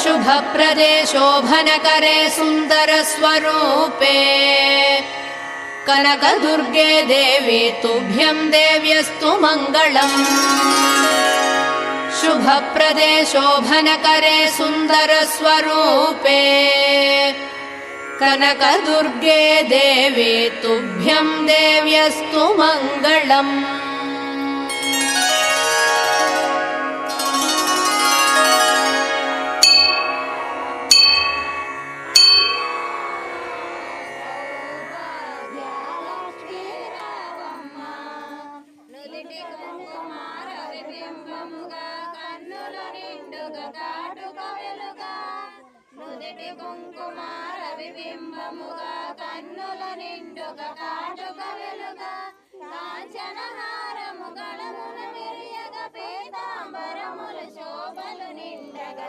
शुभप्रदे शोभनकरे सुन्दरस्वरूपे कनकदुर्गे देवी तुभ्यं देव्यस्तु मङ्गलम्। शुभप्रदे शोभनकरे सुन्दरस्वरूपे कनकदुर्गे देवी तुभ्यं देव्यस्तु मङ्गलम्। నుదిటి కుంకుమార విబింబముగా కన్నుల నిండుగా కాటుక వెలుగా కాంచనహారము గళమున మెరియగా పీతాంబరములు శోభలు నిండగా